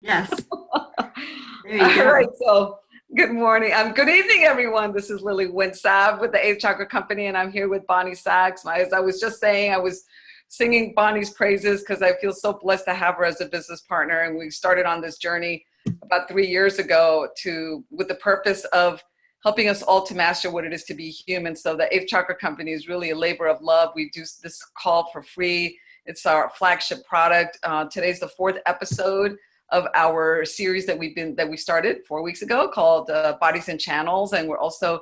Yes. There you All go. right, so good morning. Good evening, everyone. This is Lily Winsab with the Eighth Chakra Company, and I'm here with Bonnie Sachs. As I was just saying, I was singing Bonnie's praises because I feel so blessed to have her as a business partner. And we started on this journey about 3 years ago with the purpose of helping us all to master what it is to be human. So the Eighth Chakra Company is really a labor of love. We do this call for free. It's our flagship product. Today's the 4th episode of our series that we started 4 weeks ago called Bodies and Channels. And we're also,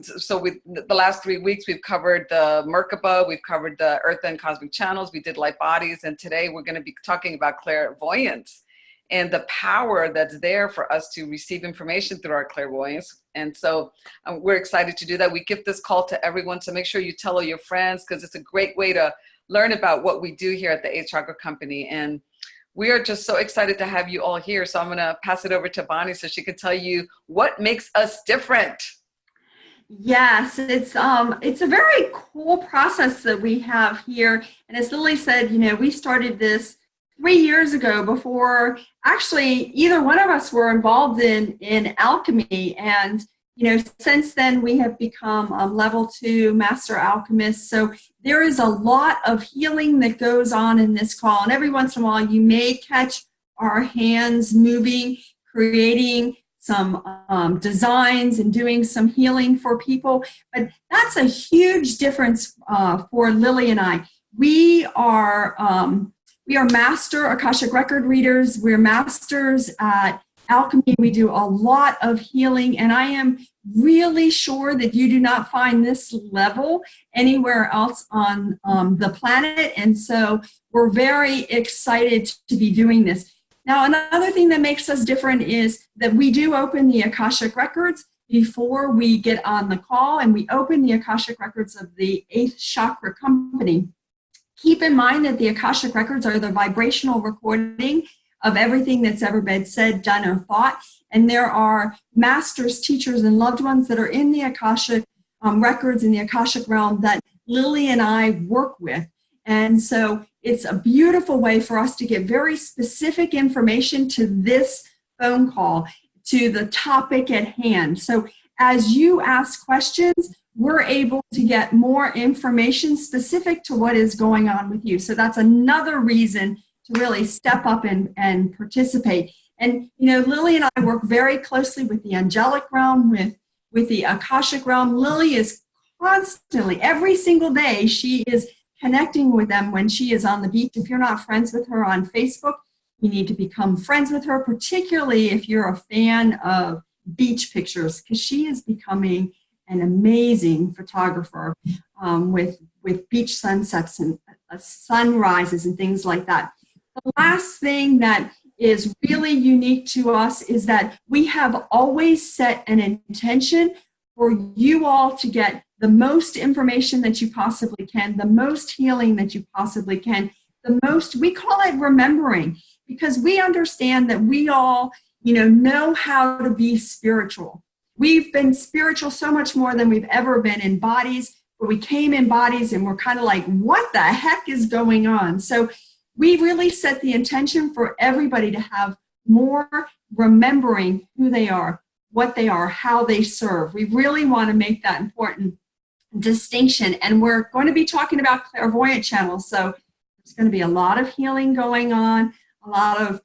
so with the last 3 weeks, we've covered the Merkaba, we've covered the Earth and Cosmic Channels, we did Light Bodies, and today we're going to be talking about clairvoyance and the power that's there for us to receive information through our clairvoyance. And so we're excited to do that. We give this call to everyone, so make sure you tell all your friends, because it's a great way to learn about what we do here at the Eighth Chakra Company. And we are just so excited to have you all here. So I'm going to pass it over to Bonnie so she can tell you what makes us different. Yes, it's a very cool process that we have here. And as Lily said, we started this 3 years ago before actually either one of us were involved in alchemy. And since then we have become level 2 master alchemists. So there is a lot of healing that goes on in this call. And every once in a while you may catch our hands moving, creating some designs and doing some healing for people. But that's a huge difference for Lily and I. We are master Akashic record readers. We're masters at alchemy. We do a lot of healing, and I am really sure that you do not find this level anywhere else on the planet. And so we're very excited to be doing this. Now, another thing that makes us different is that we do open the Akashic records before we get on the call, and we open the Akashic records of the Eighth Chakra Company. Keep in mind that the Akashic records are the vibrational recording of everything that's ever been said, done, or thought. And there are masters, teachers, and loved ones that are in the Akashic records in the Akashic realm that Lily and I work with. And so it's a beautiful way for us to get very specific information to this phone call, to the topic at hand. So as you ask questions, we're able to get more information specific to what is going on with you. So that's another reason to really step up and participate. And, Lily and I work very closely with the angelic realm, with the Akashic realm. Lily is constantly, every single day, she is connecting with them when she is on the beach. If you're not friends with her on Facebook, you need to become friends with her, particularly if you're a fan of beach pictures, because she is becoming an amazing photographer with beach sunsets and sunrises and things like that. The last thing that is really unique to us is that we have always set an intention for you all to get the most information that you possibly can, the most healing that you possibly can, we call it remembering, because we understand that we all, know how to be spiritual. We've been spiritual so much more than we've ever been in bodies, but we came in bodies and we're kind of like, what the heck is going on? So we really set the intention for everybody to have more remembering who they are, what they are, how they serve. We really want to make that important distinction. And we're going to be talking about clairvoyant channels. So there's going to be a lot of healing going on, a lot of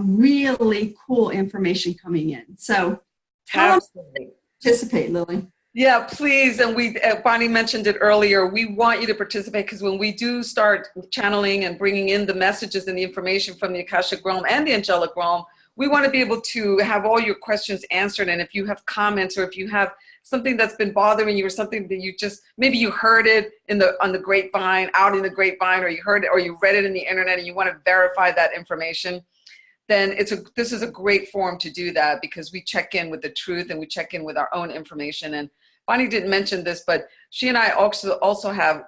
really cool information coming in. So tell them to participate, Lily. Yeah, please. And Bonnie mentioned it earlier. We want you to participate, because when we do start channeling and bringing in the messages and the information from the Akashic realm and the angelic realm, we want to be able to have all your questions answered. And if you have comments, or if you have something that's been bothering you, or something that you just, maybe you heard it on the grapevine, out in the grapevine, or you heard it, or you read it in the internet, and you want to verify that information, then this is a great forum to do that, because we check in with the truth and we check in with our own information. And Bonnie didn't mention this, but she and I also have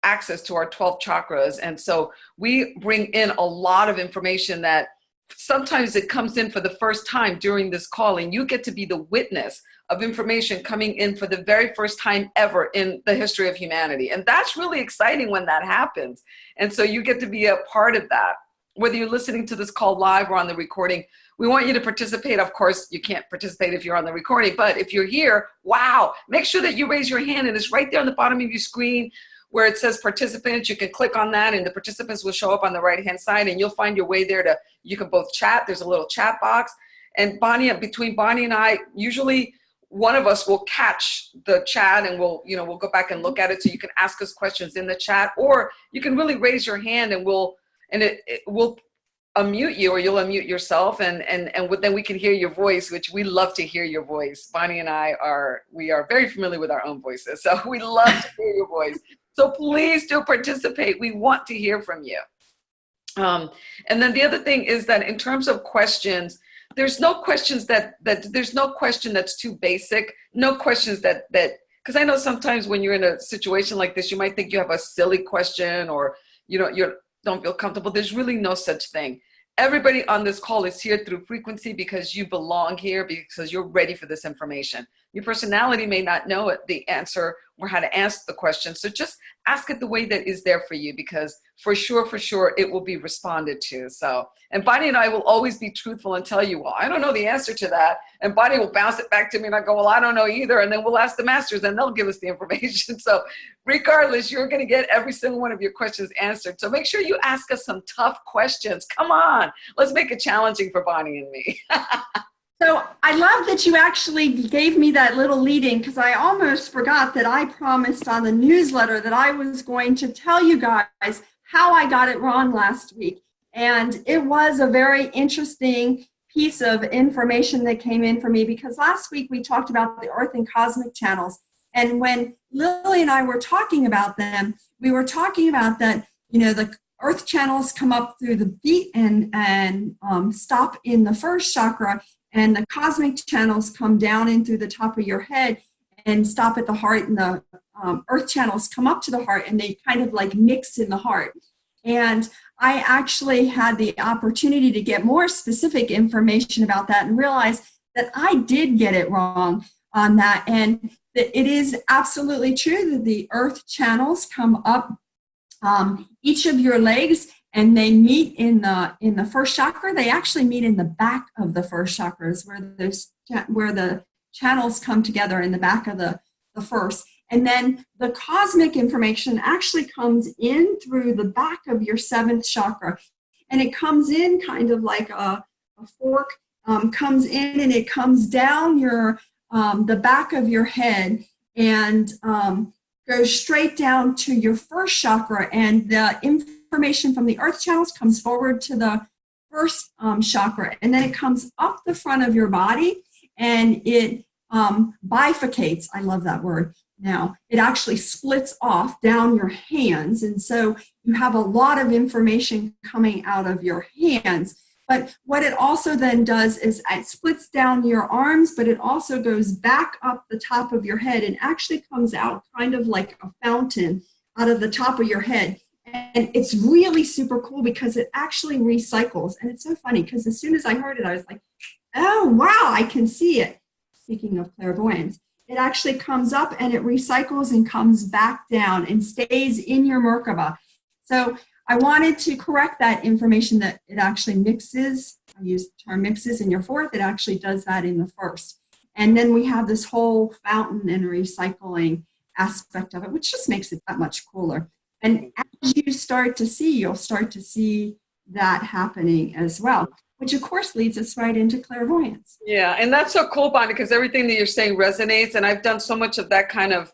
access to our 12 chakras. And so we bring in a lot of information that sometimes it comes in for the first time during this call, and you get to be the witness of information coming in for the very first time ever in the history of humanity. And that's really exciting when that happens. And so you get to be a part of that. whether you're listening to this call live or on the recording, we want you to participate. Of course, you can't participate if you're on the recording, but if you're here, wow, make sure that you raise your hand, and it's right there on the bottom of your screen where it says participants. You can click on that and the participants will show up on the right-hand side, and you'll find your way there to, you can both chat. There's a little chat box. And between Bonnie and I, usually one of us will catch the chat and we'll go back and look at it. So you can ask us questions in the chat, or you can really raise your hand and we'll unmute you, or you'll unmute yourself, and then we can hear your voice, which we love to hear your voice. Bonnie and I are very familiar with our own voices, so we love to hear your voice. So please do participate. We want to hear from you. And then the other thing is that in terms of questions, there's no questions there's no question that's too basic. No questions that because I know sometimes when you're in a situation like this, you might think you have a silly question, or you don't feel comfortable. There's really no such thing. Everybody on this call is here through frequency because you belong here, because you're ready for this information. Your personality may not know the answer or how to ask the question. So just ask it the way that is there for you, because for sure, it will be responded to. So, and Bonnie and I will always be truthful and tell you, well, I don't know the answer to that. And Bonnie will bounce it back to me and I go, well, I don't know either. And then we'll ask the masters and they'll give us the information. So regardless, you're going to get every single one of your questions answered. So make sure you ask us some tough questions. Come on, let's make it challenging for Bonnie and me. So I love that you actually gave me that little lead-in, because I almost forgot that I promised on the newsletter that I was going to tell you guys how I got it wrong last week. And it was a very interesting piece of information that came in for me, because last week we talked about the Earth and cosmic channels. And when Lily and I were talking about them, we were talking about that, the Earth channels come up through the feet and stop in the first chakra. And the cosmic channels come down in through the top of your head and stop at the heart, and the earth channels come up to the heart, and they kind of like mix in the heart. And I actually had the opportunity to get more specific information about that and realize that I did get it wrong on that. And that it is absolutely true that the earth channels come up each of your legs, and they meet in the first chakra. They actually meet in the back of the first chakras, where the channels come together in the back of the first. And then the cosmic information actually comes in through the back of your seventh chakra. And it comes in kind of like a fork, comes in and it comes down the back of your head and goes straight down to your first chakra. And the information from the earth channels comes forward to the first chakra, and then it comes up the front of your body, and it bifurcates. I love that word. Now it actually splits off down your hands, and so you have a lot of information coming out of your hands. But what it also then does is it splits down your arms, but it also goes back up the top of your head and actually comes out kind of like a fountain out of the top of your head. And it's really super cool because it actually recycles. And it's so funny because as soon as I heard it, I was like, oh, wow, I can see it. Speaking of clairvoyance, it actually comes up and it recycles and comes back down and stays in your Merkaba. So I wanted to correct that information that it actually mixes. I use the term mixes in your fourth. It actually does that in the first. And then we have this whole fountain and recycling aspect of it, which just makes it that much cooler. And as you start to see, you'll start to see that happening as well, which of course leads us right into clairvoyance. Yeah, and that's so cool, Bonnie, because everything that you're saying resonates. And I've done so much of that kind of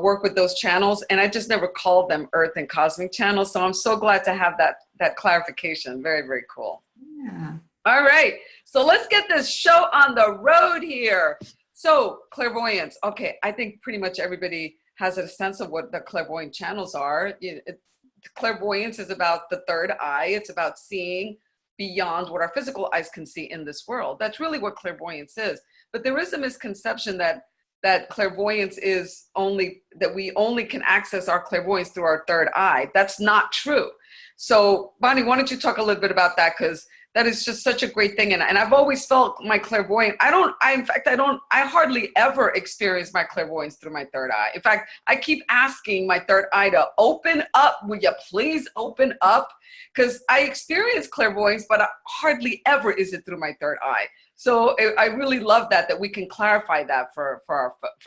work with those channels, and I just never called them earth and cosmic channels. So I'm so glad to have that clarification. Very, very cool. Yeah. All right, so let's get this show on the road here. So clairvoyance. Okay, I think pretty much everybody has a sense of what the clairvoyant channels are. Clairvoyance is about the third eye. It's about seeing beyond what our physical eyes can see in this world. That's really what clairvoyance is. But there is a misconception that clairvoyance is that we only can access our clairvoyance through our third eye. That's not true. So Bonnie, why don't you talk a little bit about that? Because that is just such a great thing. And I've always felt my clairvoyant. I hardly ever experience my clairvoyance through my third eye. In fact, I keep asking my third eye to open up. Will you please open up? Because I experience clairvoyance, but hardly ever is it through my third eye. So I really love that we can clarify that for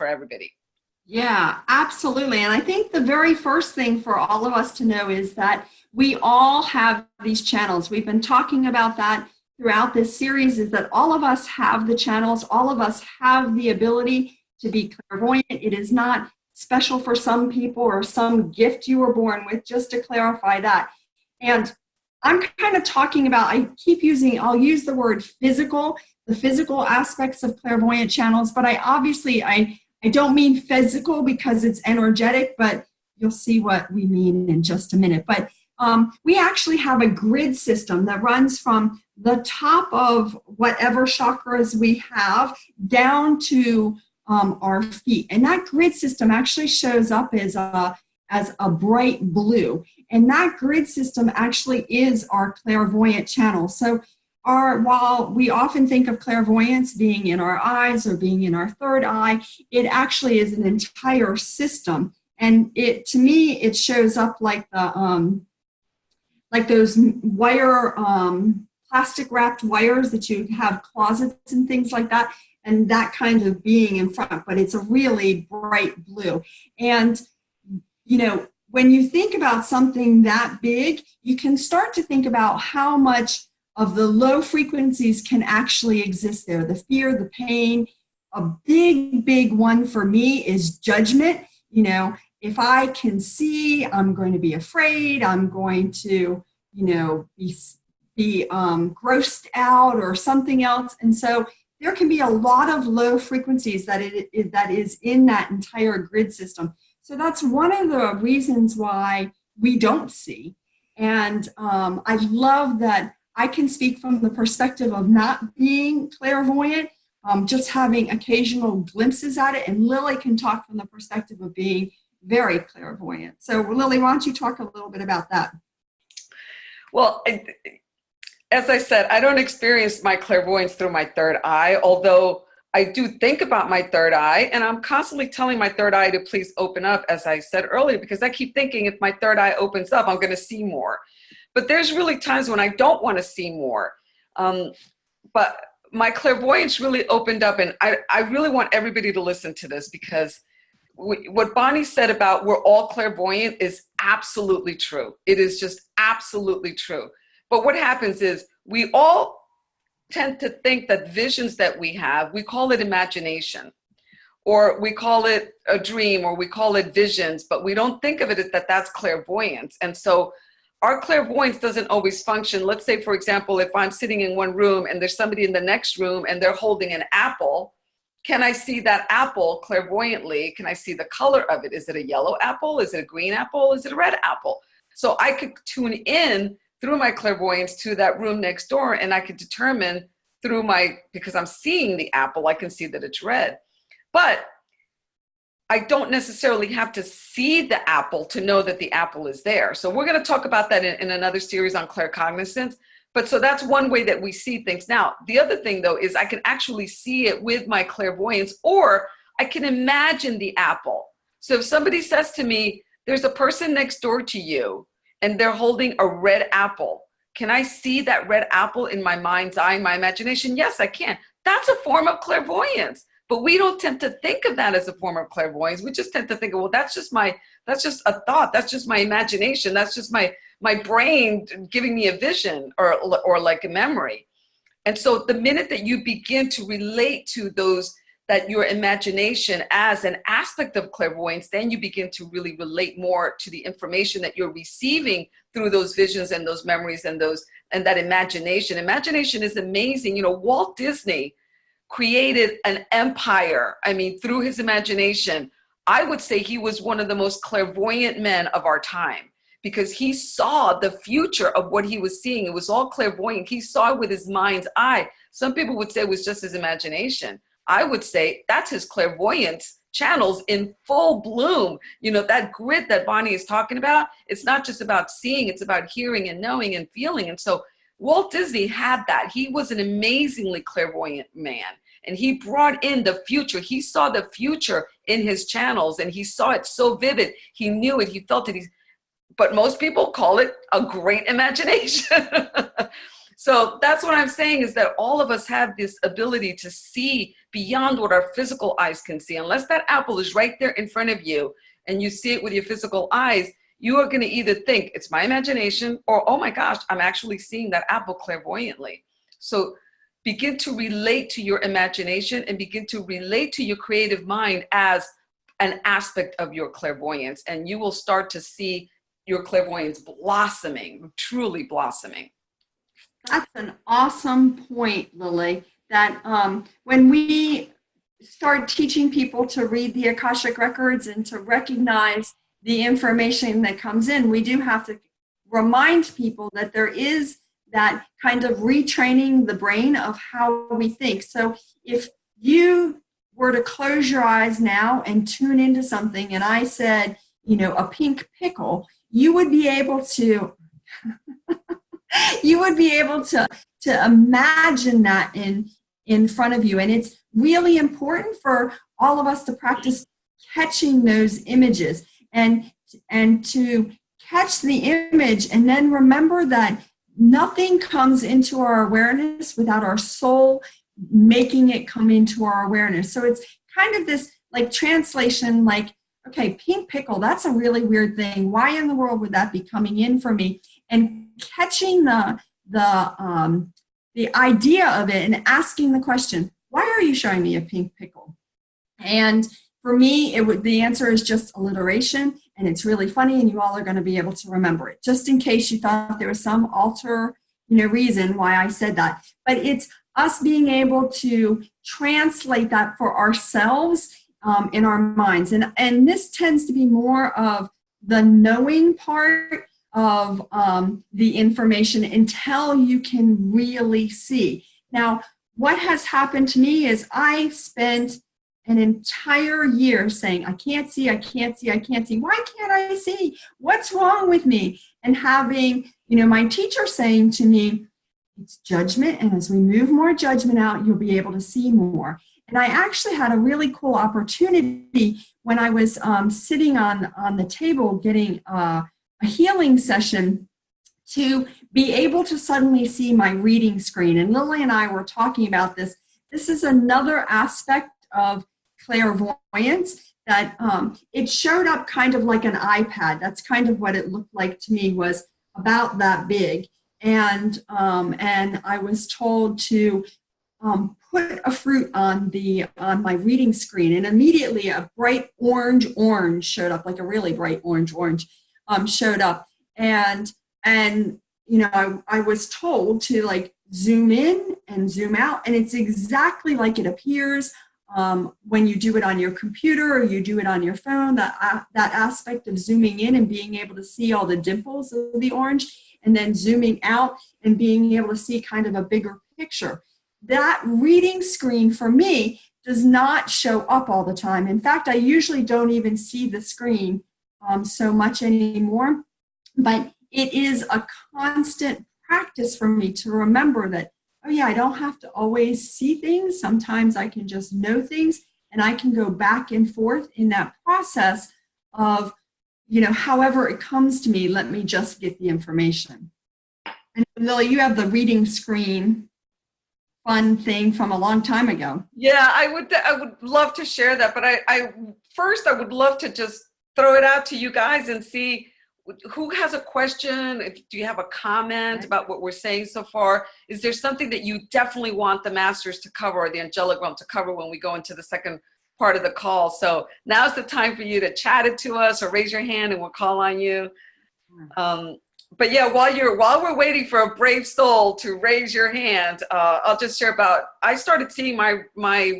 everybody. Yeah, absolutely. And I think the very first thing for all of us to know is that we all have these channels. We've been talking about that throughout this series, is that all of us have the channels. All of us have the ability to be clairvoyant. It is not special for some people or some gift you were born with, just to clarify that. And I'm kind of talking about, I'll use the word physical, the physical aspects of clairvoyant channels, but I don't mean physical because it's energetic, but you'll see what we mean in just a minute. But we actually have a grid system that runs from the top of whatever chakras we have down to our feet. And that grid system actually shows up as a bright blue. And that grid system actually is our clairvoyant channel. So while we often think of clairvoyance being in our eyes or being in our third eye, it actually is an entire system. And to me, it shows up like those wire, plastic wrapped wires that you have closets and things like that, and that kind of being in front. But it's a really bright blue. And when you think about something that big, you can start to think about how much of the low frequencies can actually exist there. The fear, the pain. A big one for me is judgment. If I can see, I'm going to be afraid, I'm going to, be grossed out or something else. And so there can be a lot of low frequencies that is in that entire grid system. So that's one of the reasons why we don't see. And I love that I can speak from the perspective of not being clairvoyant, just having occasional glimpses at it. And Lily can talk from the perspective of being very clairvoyant. So Lily, why don't you talk a little bit about that? Well, as I said, I don't experience my clairvoyance through my third eye, although I do think about my third eye, and I'm constantly telling my third eye to please open up, as I said earlier, because I keep thinking if my third eye opens up, I'm going to see more. But there's really times when I don't want to see more. But my clairvoyance really opened up, and I really want everybody to listen to this, because what Bonnie said about we're all clairvoyant is absolutely true. It is just absolutely true. But what happens is we all tend to think that visions that we have, we call it imagination, or we call it a dream, or we call it visions, but we don't think of it as that's clairvoyance. And so our clairvoyance doesn't always function. Let's say, for example, if I'm sitting in one room and there's somebody in the next room and they're holding an apple, can I see that apple clairvoyantly? Can I see the color of it? Is it a yellow apple? Is it a green apple? Is it a red apple? So I could tune in through my clairvoyance to that room next door, and I could determine because I'm seeing the apple, I can see that it's red. But I don't necessarily have to see the apple to know that the apple is there. So we're going to talk about that in another series on claircognizance. But so that's one way that we see things. Now, the other thing, though, is I can actually see it with my clairvoyance, or I can imagine the apple. So if somebody says to me, there's a person next door to you, and they're holding a red apple, can I see that red apple in my mind's eye, in my imagination? Yes, I can. That's a form of clairvoyance. But we don't tend to think of that as a form of clairvoyance. We just tend to think, well, that's just a thought. That's just my imagination. That's just my brain giving me a vision or like a memory. And so the minute that you begin to relate to that your imagination as an aspect of clairvoyance, then you begin to really relate more to the information that you're receiving through those visions and those memories and that imagination. Imagination is amazing. Walt Disney created an empire, through his imagination. I would say he was one of the most clairvoyant men of our time, because he saw the future of what he was seeing. It was all clairvoyant. He saw it with his mind's eye. Some people would say it was just his imagination. I would say that's his clairvoyance channels in full bloom. That grid that Bonnie is talking about, it's not just about seeing, it's about hearing and knowing and feeling. And so Walt Disney had that. He was an amazingly clairvoyant man, and he brought in the future. He saw the future in his channels, and he saw it so vivid. He knew it, he felt it. But most people call it a great imagination. So that's what I'm saying, is that all of us have this ability to see beyond what our physical eyes can see. Unless that apple is right there in front of you and you see it with your physical eyes, you are going to either think it's my imagination or, oh my gosh, I'm actually seeing that apple clairvoyantly. So begin to relate to your imagination and begin to relate to your creative mind as an aspect of your clairvoyance. And you will start to see your clairvoyance blossoming, truly blossoming. That's an awesome point, Lily, that when we start teaching people to read the Akashic records and to recognize the information that comes in, we do have to remind people that there is that kind of retraining the brain of how we think. So if you were to close your eyes now and tune into something, and I said, a pink pickle, you would be able to imagine that in front of you. And it's really important for all of us to practice catching those images and to catch the image, and then remember that nothing comes into our awareness without our soul making it come into our awareness. So it's kind of this like translation, like, okay, pink pickle, that's a really weird thing. Why in the world would that be coming in for me? And catching the idea of it and asking the question, why are you showing me a pink pickle? And for me, the answer is just alliteration, and it's really funny, and you all are going to be able to remember it, just in case you thought there was some reason why I said that. But it's us being able to translate that for ourselves in our minds. And this tends to be more of the knowing part of the information until you can really see. Now, what has happened to me is I spent an entire year saying, I can't see, I can't see, I can't see. Why can't I see? What's wrong with me? And having, my teacher saying to me, it's judgment, and as we move more judgment out, you'll be able to see more. And I actually had a really cool opportunity when I was sitting on the table getting a healing session to be able to suddenly see my reading screen. And Lily and I were talking about this. This is another aspect of clairvoyance that it showed up kind of like an iPad. That's kind of what it looked like to me, was about that big. And I was told to put a fruit on my reading screen, and immediately a bright orange showed up, like a really bright orange showed up, and I was told to like zoom in and zoom out, and it's exactly like it appears when you do it on your computer or you do it on your phone. That aspect of zooming in and being able to see all the dimples of the orange, and then zooming out and being able to see kind of a bigger picture. That reading screen for me does not show up all the time. In fact, I usually don't even see the screen so much anymore. But it is a constant practice for me to remember that, oh yeah, I don't have to always see things. Sometimes I can just know things, and I can go back and forth in that process of, however it comes to me, let me just get the information. And Lily, you have the reading screen fun thing from a long time ago. Yeah, I would love to share that, but I would love to just throw it out to you guys and see who has a question. Do you have a comment about what we're saying so far? Is there something that you definitely want the masters to cover, or the angelic realm to cover, when we go into the second part of the call? So now's the time for you to chat it to us or raise your hand and we'll call on you. But yeah, while we're waiting for a brave soul to raise your hand, I'll just share about, I started seeing my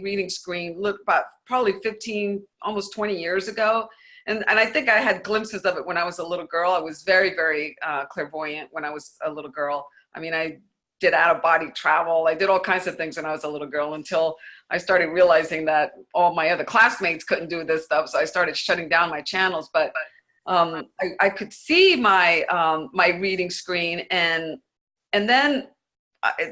reading screen about probably 15, almost 20 years ago. And I think I had glimpses of it when I was a little girl. I was very, very clairvoyant when I was a little girl. I mean, I did out-of-body travel. I did all kinds of things when I was a little girl, until I started realizing that all my other classmates couldn't do this stuff. So I started shutting down my channels. But I could see my my reading screen, and then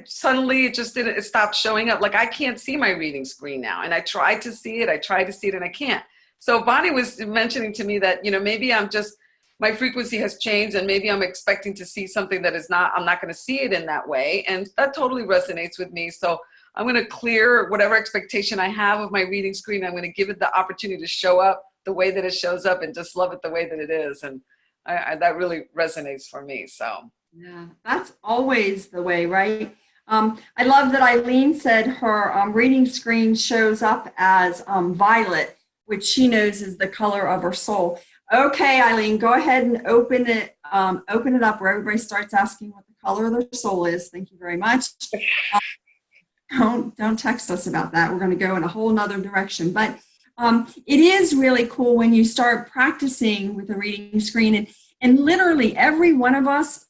suddenly it just didn't, it stopped showing up. Like I can't see my reading screen now. And I tried to see it and I can't. So Bonnie was mentioning to me that, maybe my frequency has changed and maybe I'm expecting to see something that I'm not going to see it in that way. And that totally resonates with me. So I'm going to clear whatever expectation I have of my reading screen. I'm going to give it the opportunity to show up the way that it shows up and just love it the way that it is. And that really resonates for me. So yeah, that's always the way, right? I love that Eileen said her reading screen shows up as violet, which she knows is the color of her soul. Okay, Eileen, go ahead and open it up where everybody starts asking what the color of their soul is. Thank you very much. Don't text us about that. We're going to go in a whole nother direction. But it is really cool when you start practicing with a reading screen. And literally every one of us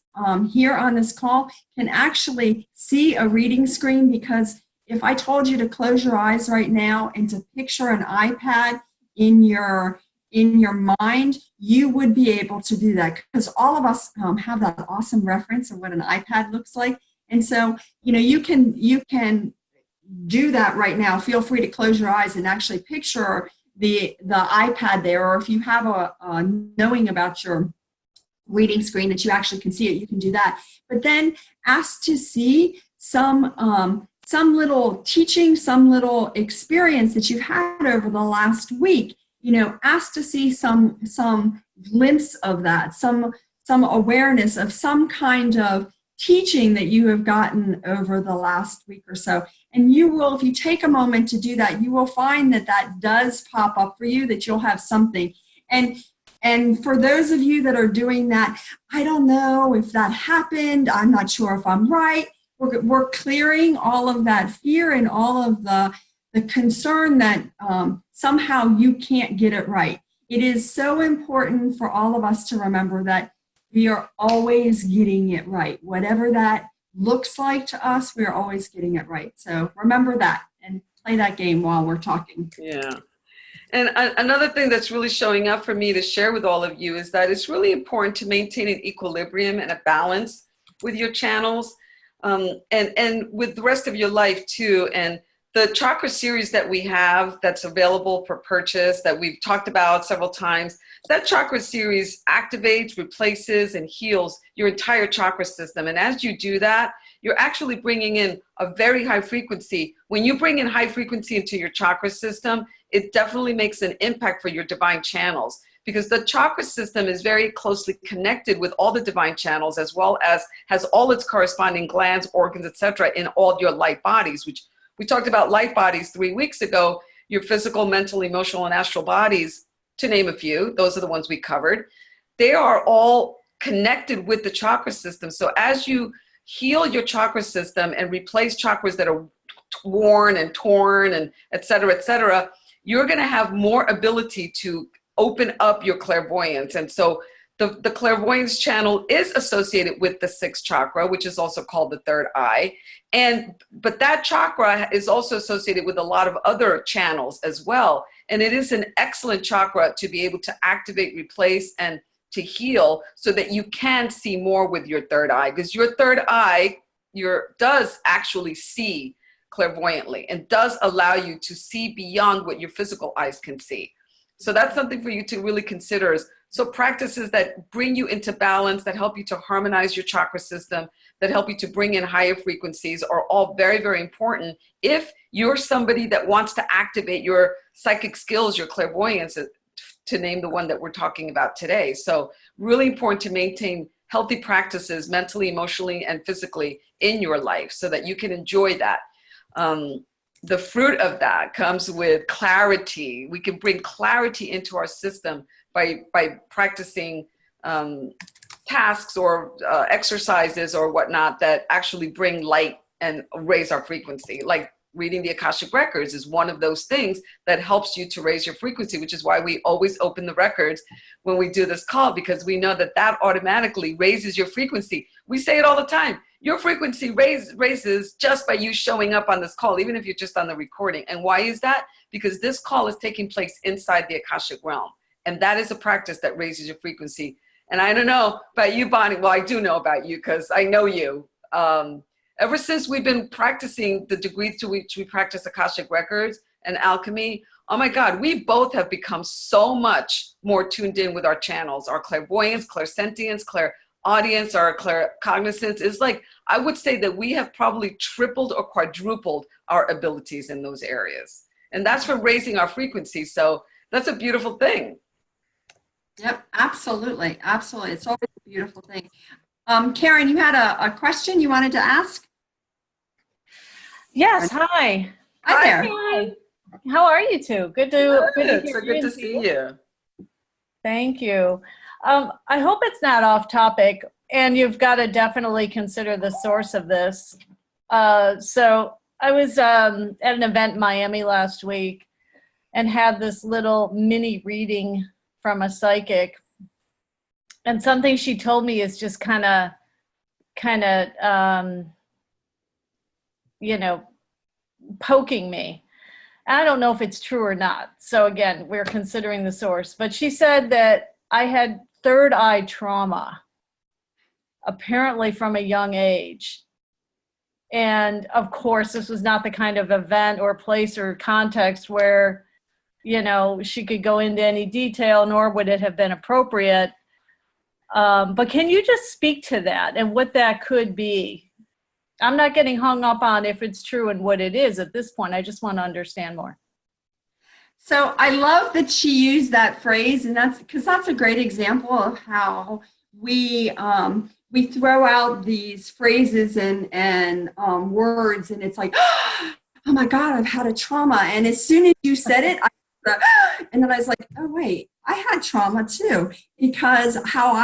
here on this call can actually see a reading screen, because if I told you to close your eyes right now and to picture an iPad in your mind, you would be able to do that, because all of us have that awesome reference of what an iPad looks like. And so, you can do that right now. Feel free to close your eyes and actually picture the iPad there, or if you have a knowing about your reading screen that you actually can see it, you can do that. But then ask to see some little teaching, some little experience that you've had over the last week. Ask to see some glimpse of that, some awareness of some kind of teaching that you have gotten over the last week or so. And you will, if you take a moment to do that, you will find that does pop up for you, that you'll have something. And for those of you that are doing that, I don't know if that happened, I'm not sure if I'm right. We're clearing all of that fear and all of the concern that somehow you can't get it right. It is so important for all of us to remember that we are always getting it right. Whatever that looks like to us, we're always getting it right. So remember that and play that game while we're talking. Yeah. And another thing that's really showing up for me to share with all of you is that it's really important to maintain an equilibrium and a balance with your channels and with the rest of your life too. And the Chakra series that we have that's available for purchase that we've talked about several times, that Chakra series activates, replaces, and heals your entire chakra system. And as you do that, you're actually bringing in a very high frequency. When you bring in high frequency into your chakra system, it definitely makes an impact for your divine channels, because the chakra system is very closely connected with all the divine channels, as well as has all its corresponding glands, organs, etc., in all your light bodies, which we talked about light bodies 3 weeks ago, your physical, mental, emotional, and astral bodies, to name a few. Those are the ones we covered. They are all connected with the chakra system. So as you heal your chakra system and replace chakras that are worn and torn and et cetera, you're going to have more ability to open up your clairvoyance. And so the clairvoyance channel is associated with the sixth chakra, which is also called the third eye. But that chakra is also associated with a lot of other channels as well. And it is an excellent chakra to be able to activate, replace, and to heal so that you can see more with your third eye. Because your third eye does actually see clairvoyantly and does allow you to see beyond what your physical eyes can see. So that's something for you to really consider. So practices that bring you into balance, that help you to harmonize your chakra system, that help you to bring in higher frequencies are all very, very important if you're somebody that wants to activate your psychic skills, your clairvoyance, to name the one that we're talking about today. So really important to maintain healthy practices mentally, emotionally, and physically in your life so that you can enjoy that. The fruit of that comes with clarity. We can bring clarity into our system by practicing tasks or exercises or whatnot that actually bring light and raise our frequency. Like reading the Akashic Records is one of those things that helps you to raise your frequency, which is why we always open the records when we do this call, because we know that automatically raises your frequency. We say it all the time. Your frequency raises just by you showing up on this call, even if you're just on the recording. And why is that? Because this call is taking place inside the Akashic realm. And that is a practice that raises your frequency. And I don't know about you, Bonnie. Well, I do know about you because I know you. ever since we've been practicing the degrees to which we practice Akashic Records and alchemy, oh my God, we both have become so much more tuned in with our channels, our clairvoyance, clairsentience, clairaudience, our claircognizance. Is like, I would say that we have probably tripled or quadrupled our abilities in those areas. And that's from raising our frequency. So that's a beautiful thing. Yep, absolutely. Absolutely. It's always a beautiful thing. Karen, you had a question you wanted to ask? Yes, hi. Hi there. Hi. How are you two? Good to see you. Thank you. I hope it's not off topic, and you've got to definitely consider the source of this. So I was at an event in Miami last week and had this little mini reading from a psychic, and something she told me is just kind of you know, poking me. I don't know if it's true or not. So again, we're considering the source. But she said that I had third eye trauma, apparently from a young age. And of course, this was not the kind of event or place or context where, you know, she could go into any detail, nor would it have been appropriate. But can you just speak to that and what that could be? I'm not getting hung up on if it's true and what it is at this point. I just want to understand more. So I love that she used that phrase, and that's because that's a great example of how we throw out these phrases and words, and it's like, oh my God, I've had a trauma. And as soon as you said it, and then I was like, oh wait, I had trauma too, because how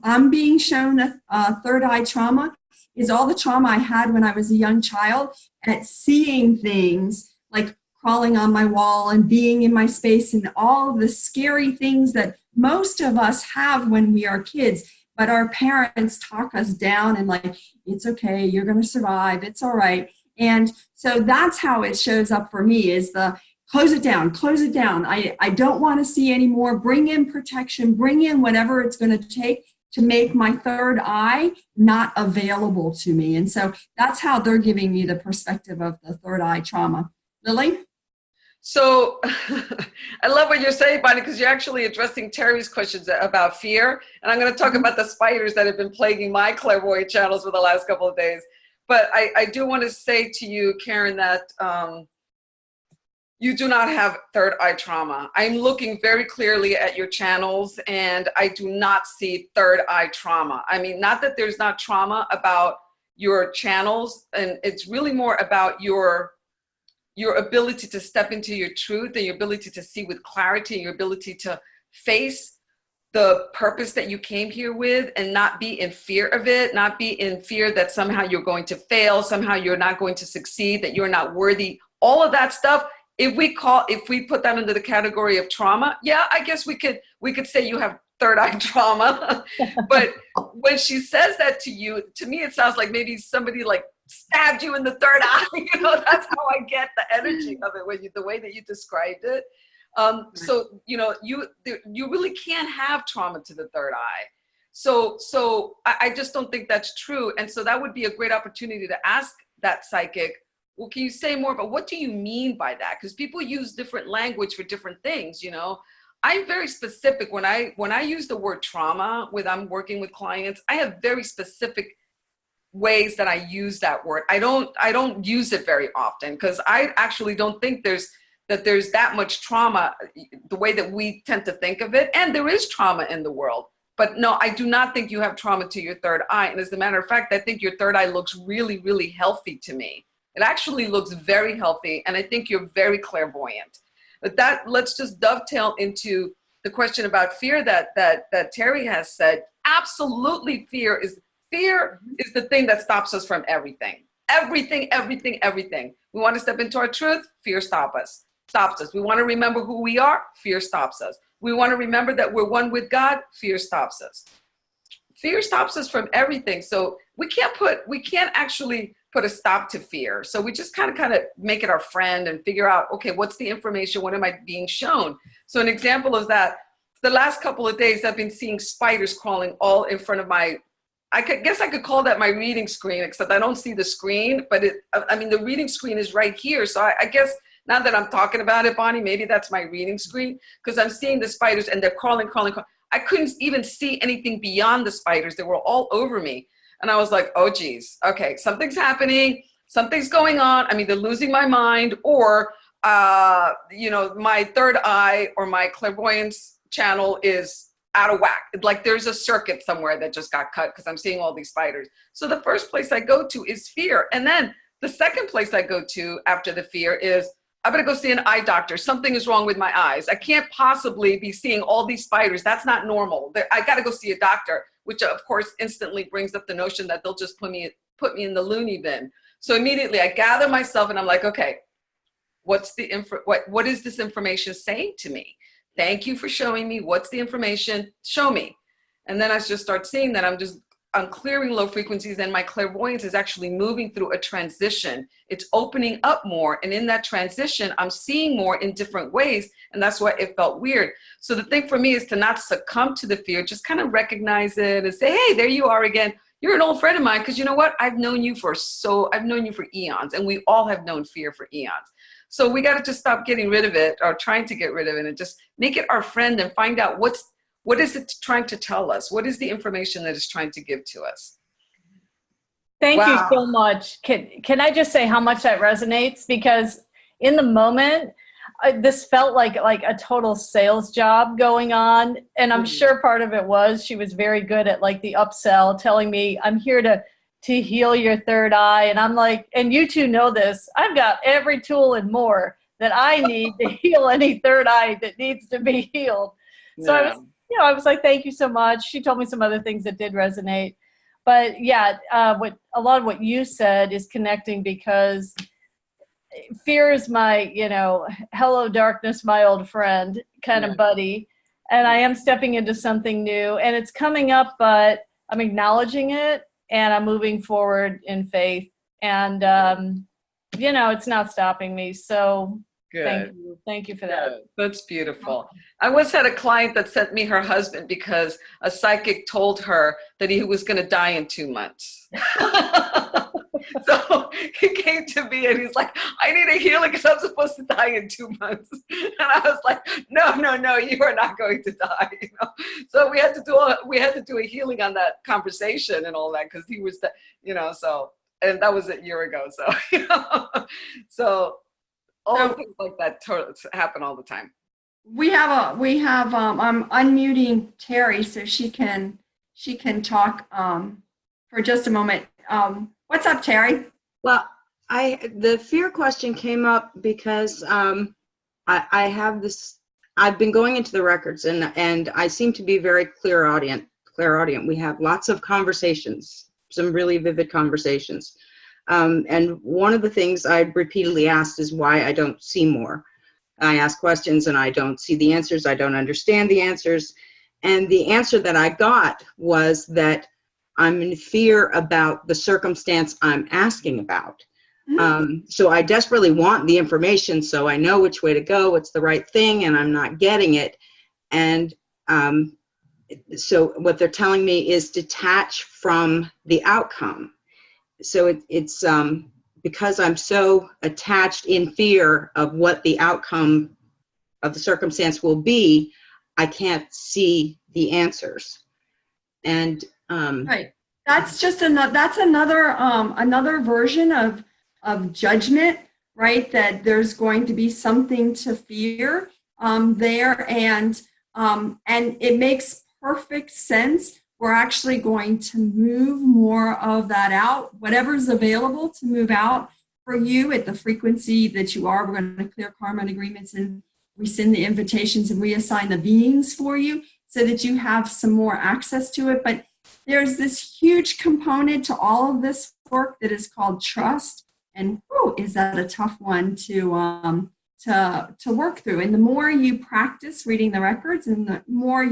I'm being shown a third eye trauma is all the trauma I had when I was a young child at seeing things like crawling on my wall and being in my space and all of the scary things that most of us have when we are kids, but our parents talk us down and like, it's okay, you're going to survive, it's all right. And so that's how it shows up for me, is the close it down. I don't want to see anymore. Bring in protection, bring in whatever it's going to take to make my third eye not available to me. And so that's how they're giving me the perspective of the third eye trauma. Lily? So I love what you're saying, Bonnie, because you're actually addressing Terry's questions about fear. And I'm going to talk about the spiders that have been plaguing my clairvoyant channels for the last couple of days. But I do want to say to you, Karen, that you do not have third eye trauma. I'm looking very clearly at your channels, and I do not see third eye trauma. I mean, not that there's not trauma about your channels, and it's really more about your ability to step into your truth and your ability to see with clarity and your ability to face the purpose that you came here with and not be in fear of it, not be in fear that somehow you're going to fail, somehow you're not going to succeed, that you're not worthy, all of that stuff. If we put that under the category of trauma, yeah, I guess we could say you have third eye trauma. But when she says that to you, to me, it sounds like maybe somebody like stabbed you in the third eye. You know, that's how I get the energy of it the way that you described it. So, you know, you really can't have trauma to the third eye. So I just don't think that's true. And so that would be a great opportunity to ask that psychic, well, can you say more about what do you mean by that? Because people use different language for different things, you know. I'm very specific when I use the word trauma when I'm working with clients. I have very specific ways that I use that word. I don't use it very often because I actually don't think there's that much trauma the way that we tend to think of it. And there is trauma in the world. But no, I do not think you have trauma to your third eye. And as a matter of fact, I think your third eye looks really, really healthy to me. It actually looks very healthy, and I think you're very clairvoyant. But let's just dovetail into the question about fear that Terry has said. Absolutely, fear is the thing that stops us from everything. Everything. We want to step into our truth, fear stops us. We want to remember who we are, fear stops us. We want to remember that we're one with God, fear stops us. Fear stops us from everything. So we can't actually put a stop to fear. So we just kind of make it our friend and figure out, okay, what's the information? What am I being shown? So an example of that, the last couple of days I've been seeing spiders crawling all in front of my guess I could call that my reading screen, except I don't see the screen, but the reading screen is right here. So I guess now that I'm talking about it, Bonnie, maybe that's my reading screen, because I'm seeing the spiders and they're crawling. I couldn't even see anything beyond the spiders. They were all over me. And I was like, oh, geez, okay, something's happening. Something's going on. I'm either losing my mind or, my third eye or my clairvoyance channel is out of whack. Like there's a circuit somewhere that just got cut because I'm seeing all these spiders. So the first place I go to is fear. And then the second place I go to after the fear is, I'm going to go see an eye doctor. Something is wrong with my eyes. I can't possibly be seeing all these spiders. That's not normal. I got to go see a doctor, which of course instantly brings up the notion that they'll just put me in the loony bin. So immediately I gather myself and I'm like, okay, what is this information saying to me? Thank you for showing me. What's the information? Show me. And then I just start seeing that I'm clearing low frequencies, and my clairvoyance is actually moving through a transition. It's opening up more. And in that transition, I'm seeing more in different ways. And that's why it felt weird. So the thing for me is to not succumb to the fear, just kind of recognize it and say, hey, there you are again. You're an old friend of mine. Because you know what? I've known you for eons, and we all have known fear for eons. So we got to just stop getting rid of it, or trying to get rid of it, and just make it our friend and find out what is it trying to tell us? What is the information that it's trying to give to us? Thank you so much. Can I just say how much that resonates? Because in the moment, this felt like a total sales job going on. And I'm sure part of it was she was very good at like the upsell, telling me, I'm here to heal your third eye. And I'm like, and you two know this, I've got every tool and more that I need to heal any third eye that needs to be healed. So I was like, thank you so much. She told me some other things that did resonate. But yeah, a lot of what you said is connecting, because fear is my, hello darkness, my old friend kind of buddy. And I am stepping into something new, and it's coming up, but I'm acknowledging it and I'm moving forward in faith. And, it's not stopping me. So good. Thank you for that. Good. That's beautiful. I once had a client that sent me her husband because a psychic told her that he was going to die in 2 months. So he came to me and he's like, I need a healing because I'm supposed to die in 2 months. And I was like, no, you are not going to die. So we had to do a healing on that conversation and all that, because he was, and that was a year ago. So, so all things like that happen all the time. I'm unmuting Terry so she can talk for just a moment. What's up, Terry? Well, the fear question came up because I have this. I've been going into the records, and I seem to be very clairaudient. We have lots of conversations, some really vivid conversations. And one of the things I repeatedly asked is why I don't see more. I ask questions and I don't see the answers. I don't understand the answers. And the answer that I got was that I'm in fear about the circumstance I'm asking about. So I desperately want the information so I know which way to go, what's the right thing, and I'm not getting it. And so what they're telling me is detach from the outcome. So it's because I'm so attached in fear of what the outcome of the circumstance will be, I can't see the answers. And right, that's just another version of judgment, right? That there's going to be something to fear there, and it makes perfect sense. We're actually going to move more of that out, whatever's available to move out for you at the frequency that you are. We're going to clear karma and agreements, and we send the invitations and reassign the beings for you so that you have some more access to it. But there's this huge component to all of this work that is called trust. And is that a tough one to work through? And the more you practice reading the records, and the more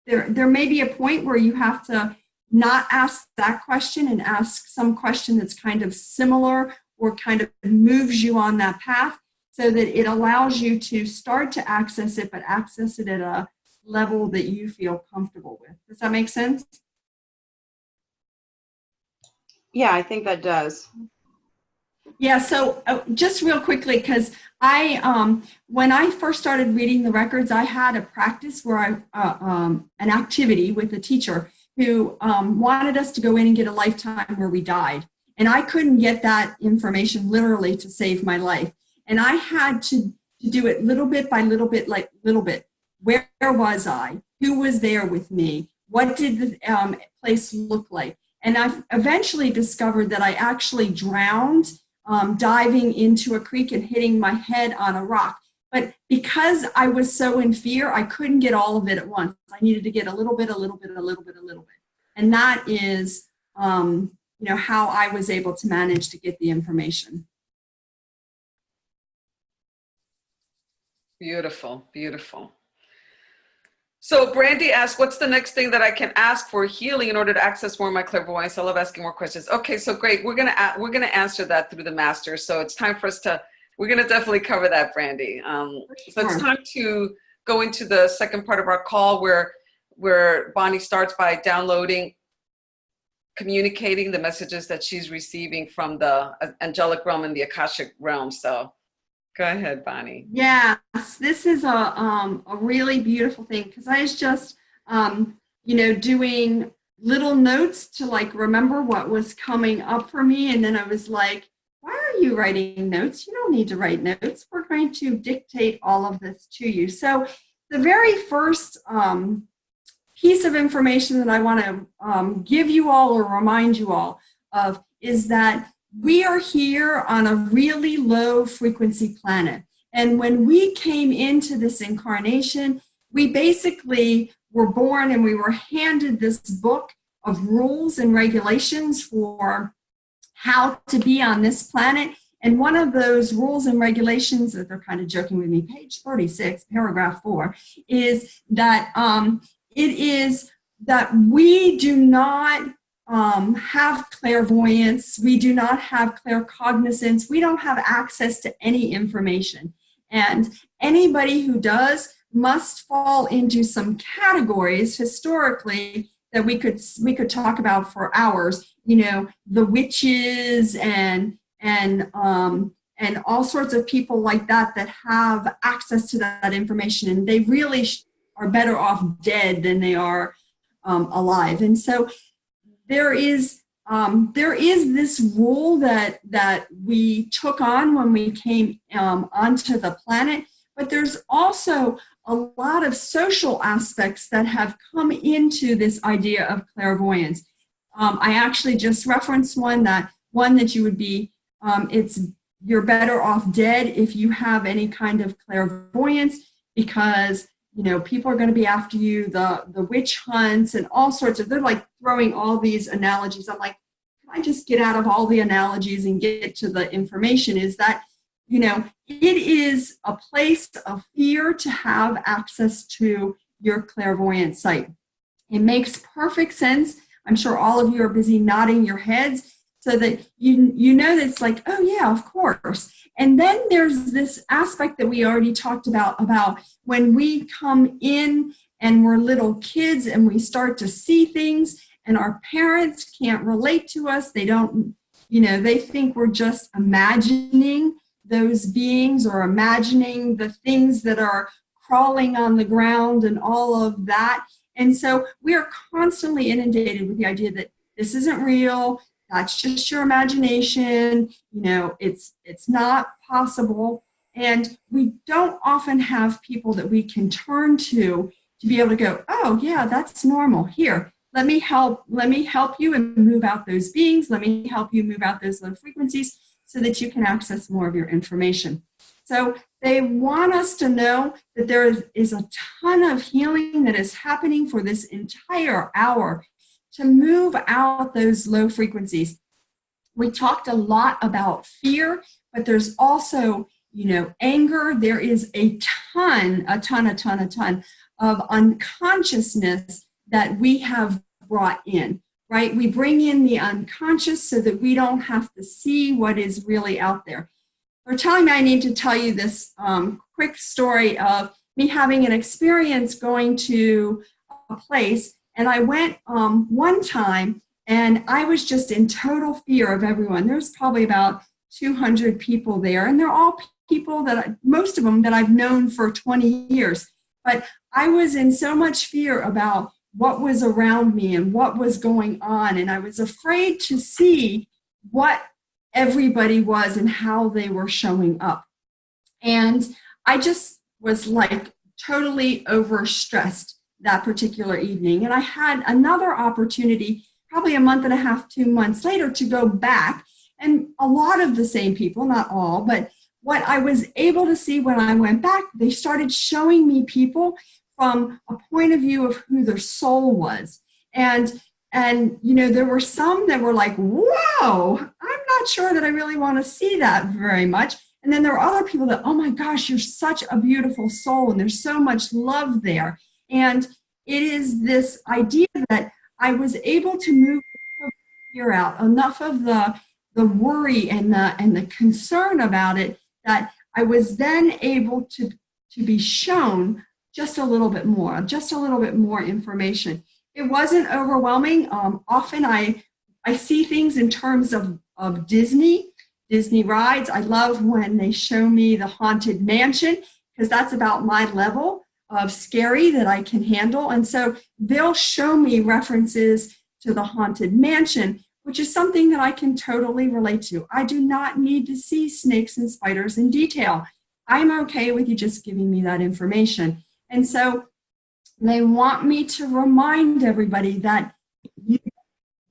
there may be a point where you have to not ask that question and ask some question that's kind of similar or kind of moves you on that path, so that it allows you to start to access it, but access it at a level that you feel comfortable with. Does that make sense? Yeah, I think that does. Yeah, so just real quickly, because when I first started reading the records, I had a practice where an activity with a teacher who wanted us to go in and get a lifetime where we died. And I couldn't get that information literally to save my life. And I had to do it little bit by little bit, like little bit. Where was I? Who was there with me? What did the place look like? And I eventually discovered that I actually drowned diving into a creek and hitting my head on a rock. But because I was so in fear, I couldn't get all of it at once. I needed to get a little bit, a little bit, a little bit, a little bit. And that is, how I was able to manage to get the information. Beautiful, beautiful. So Brandy asked, what's the next thing that I can ask for healing in order to access more of my clairvoyance? I love asking more questions. Okay, so great. We're gonna answer that through the master. So it's time for us to, we're gonna definitely cover that, Brandy. So it's time to go into the second part of our call where Bonnie starts by downloading, communicating the messages that she's receiving from the angelic realm and the Akashic realm. So go ahead, Bonnie. Yes, this is a really beautiful thing, because I was just, doing little notes to like remember what was coming up for me. And then I was like, why are you writing notes? You don't need to write notes. We're going to dictate all of this to you. So the very first piece of information that I want to give you all or remind you all of is that we are here on a really low frequency planet. And when we came into this incarnation, we basically were born and we were handed this book of rules and regulations for how to be on this planet. And one of those rules and regulations that they're kind of joking with me, page 36, paragraph 4, is that it is that we do not have clairvoyance, we do not have claircognizance, we don't have access to any information. And anybody who does must fall into some categories historically that we could talk about for hours. The witches and all sorts of people like that have access to that information, and they really are better off dead than they are alive. And so there is this rule that we took on when we came onto the planet, but there's also a lot of social aspects that have come into this idea of clairvoyance. I actually just referenced one that you would be, you're better off dead if you have any kind of clairvoyance, because people are going to be after you, the witch hunts and all sorts of, they're like throwing all these analogies. I'm like, can I just get out of all the analogies and get to the information? Is that, it is a place of fear to have access to your clairvoyant sight. It makes perfect sense. I'm sure all of you are busy nodding your heads so that you know that it's like, oh yeah, of course. And then there's this aspect that we already talked about when we come in and we're little kids and we start to see things and our parents can't relate to us. They don't, they think we're just imagining those beings or imagining the things that are crawling on the ground and all of that. And so we are constantly inundated with the idea that this isn't real. That's just your imagination. It's not possible. And we don't often have people that we can turn to be able to go, oh yeah, that's normal. Here, let me help you and move out those beings. Let me help you move out those low frequencies so that you can access more of your information. So they want us to know that there is a ton of healing that is happening for this entire hour to move out those low frequencies. We talked a lot about fear, but there's also, anger. There is a ton of unconsciousness that we have brought in, right? We bring in the unconscious so that we don't have to see what is really out there. They're telling me I need to tell you this quick story of me having an experience going to a place. And I went one time And I was just in total fear of everyone. There's probably about 200 people there, and they're all people that most of them that I've known for 20 years. But I was in so much fear about what was around me and what was going on. And I was afraid to see what everybody was and how they were showing up. And I just was like totally overstressed that particular evening. And I had another opportunity, probably a month and a half, 2 months later, to go back. And a lot of the same people, not all, but what I was able to see when I went back, they started showing me people from a point of view of who their soul was. And you know, there were some that were like, whoa, I'm not sure that I really want to see that very much. And then there were other people that, oh my gosh, you're such a beautiful soul and there's so much love there. And it is this idea that I was able to move the fear out, enough of the worry and the concern about it, that I was then able to be shown just a little bit more information. It wasn't overwhelming. Often I see things in terms of Disney rides. I love when they show me the Haunted Mansion, because that's about my level of scary that I can handle. And so they'll show me references to the Haunted Mansion, which is something that I can totally relate to. I do not need to see snakes and spiders in detail. I'm okay with you just giving me that information. And so they want me to remind everybody that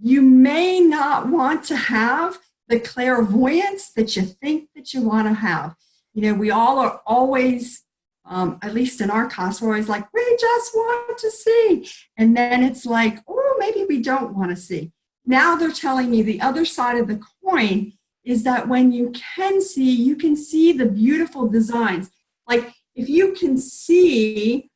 you may not want to have the clairvoyance that you think that you want to have. You know, we all are always, at least in our class, we're always like, we just want to see. And then it's like, oh, maybe we don't want to see. Now they're telling me the other side of the coin is that when you can see the beautiful designs. Like if you can see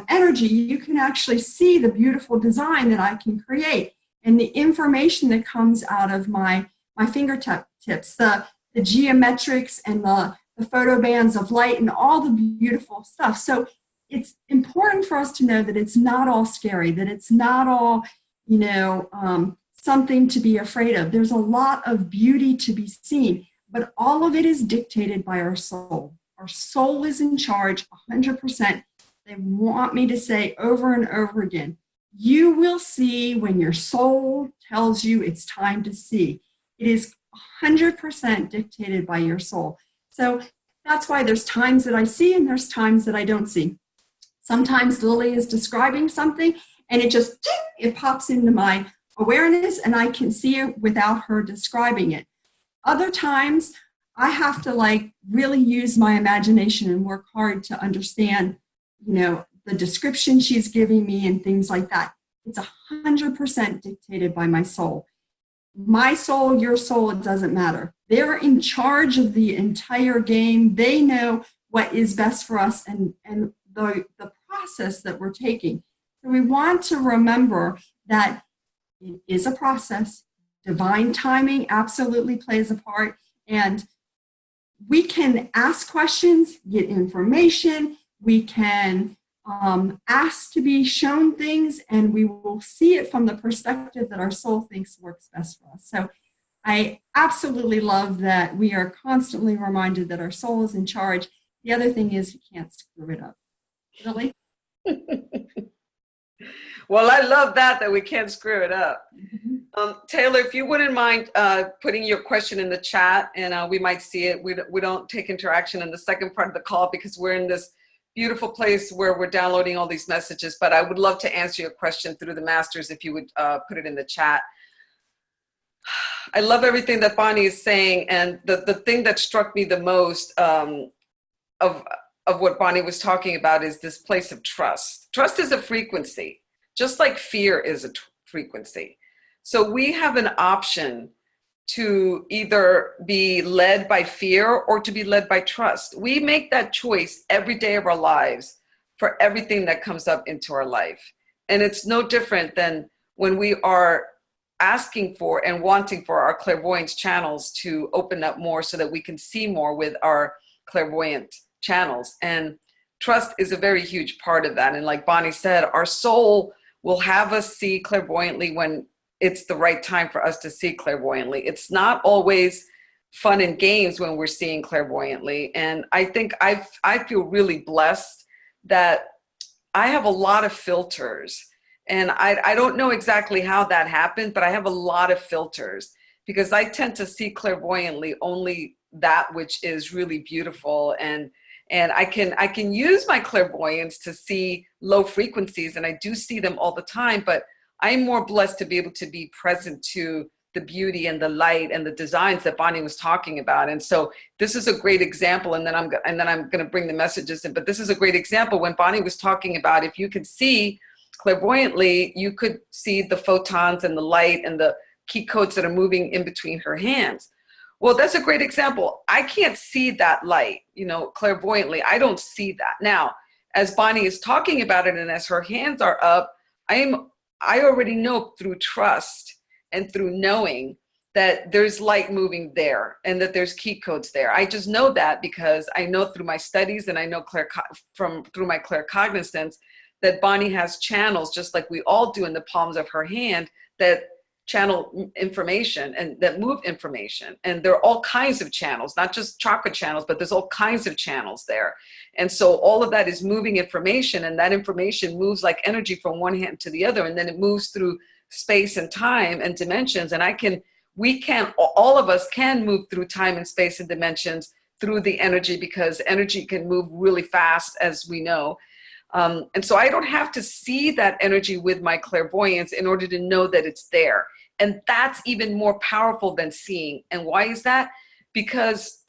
energy, you can actually see the beautiful design that I can create. And the information that comes out of my fingertips, the geometrics and the photo bands of light and all the beautiful stuff. So it's important for us to know that it's not all scary, that it's not all, you know, something to be afraid of. There's a lot of beauty to be seen, but all of it is dictated by our soul. Our soul is in charge 100%. They want me to say over and over again, you will see when your soul tells you it's time to see. It is 100% dictated by your soul. So that's why there's times that I see and there's times that I don't see. Sometimes Lily is describing something and it pops into my awareness and I can see it without her describing it. Other times I have to like really use my imagination and work hard to understand, you know, the description she's giving me and things like that. It's 100% dictated by my soul. My soul, your soul, it doesn't matter. They're in charge of the entire game. They know what is best for us and the process that we're taking. So we want to remember that it is a process. Divine timing absolutely plays a part. And we can ask questions, get information. We can ask to be shown things, and we will see it from the perspective that our soul thinks works best for us. So I absolutely love that we are constantly reminded that our soul is in charge. The other thing is you can't screw it up. Really? Well, I love that we can't screw it up. Mm-hmm. Taylor, if you wouldn't mind putting your question in the chat, and we might see it. We don't take interaction in the second part of the call because we're in this beautiful place where we're downloading all these messages, but I would love to answer your question through the masters if you would put it in the chat. I love everything that Bonnie is saying, and the thing that struck me the most of what Bonnie was talking about is this place of trust. Trust is a frequency, just like fear is a frequency. So we have an option to either be led by fear or to be led by trust. We make that choice every day of our lives for everything that comes up into our life. And it's no different than when we are asking for and wanting for our clairvoyance channels to open up more so that we can see more with our clairvoyant channels. And trust is a very huge part of that. And like Bonnie said, our soul will have us see clairvoyantly when it's the right time for us to see clairvoyantly. It's not always fun and games when we're seeing clairvoyantly. And I think I feel really blessed that I have a lot of filters. And I don't know exactly how that happened, but I have a lot of filters because I tend to see clairvoyantly only that which is really beautiful. And I can use my clairvoyance to see low frequencies, and I do see them all the time, but I'm more blessed to be able to be present to the beauty and the light and the designs that Bonnie was talking about. And so this is a great example, and then I'm going to bring the messages in, but this is a great example when Bonnie was talking about if you could see clairvoyantly, you could see the photons and the light and the key codes that are moving in between her hands. Well, that's a great example. I can't see that light, clairvoyantly. I don't see that. Now, as Bonnie is talking about it and as her hands are up, I already know through trust and through knowing that there's light moving there and that there's key codes there. I just know that because I know through my studies and I know through my claircognizance that Bonnie has channels just like we all do in the palms of her hand that channel information and that move information. And there are all kinds of channels, not just chakra channels, but there's all kinds of channels there. And so all of that is moving information, and that information moves like energy from one hand to the other. And then it moves through space and time and dimensions. And all of us can move through time and space and dimensions through the energy, because energy can move really fast, as we know. And so I don't have to see that energy with my clairvoyance in order to know that it's there. And that's even more powerful than seeing. And why is that? Because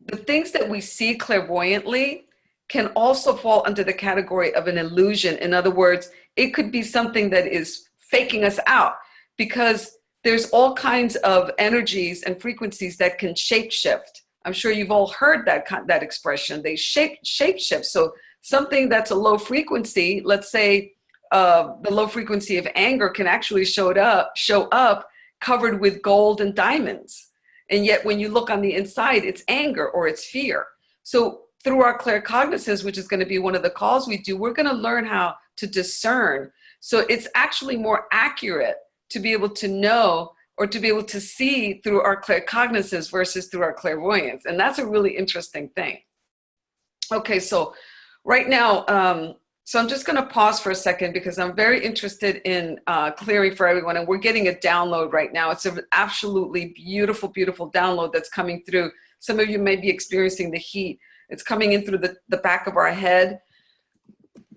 the things that we see clairvoyantly can also fall under the category of an illusion. In other words, it could be something that is faking us out, because there's all kinds of energies and frequencies that can shapeshift. I'm sure you've all heard that expression. They shapeshift. So something that's a low frequency, let's say the low frequency of anger, can actually show up covered with gold and diamonds. And yet when you look on the inside, it's anger or it's fear. So through our claircognizance, which is going to be one of the calls we do, we're going to learn how to discern. So it's actually more accurate to be able to know or to be able to see through our claircognizance versus through our clairvoyance. And that's a really interesting thing. Okay, so right now, so I'm just going to pause for a second because I'm very interested in clearing for everyone. And we're getting a download right now. It's an absolutely beautiful, beautiful download that's coming through. Some of you may be experiencing the heat. It's coming in through the back of our head.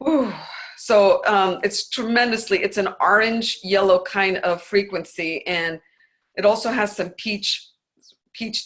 Ooh. So it's an orange yellow kind of frequency. And it also has some peach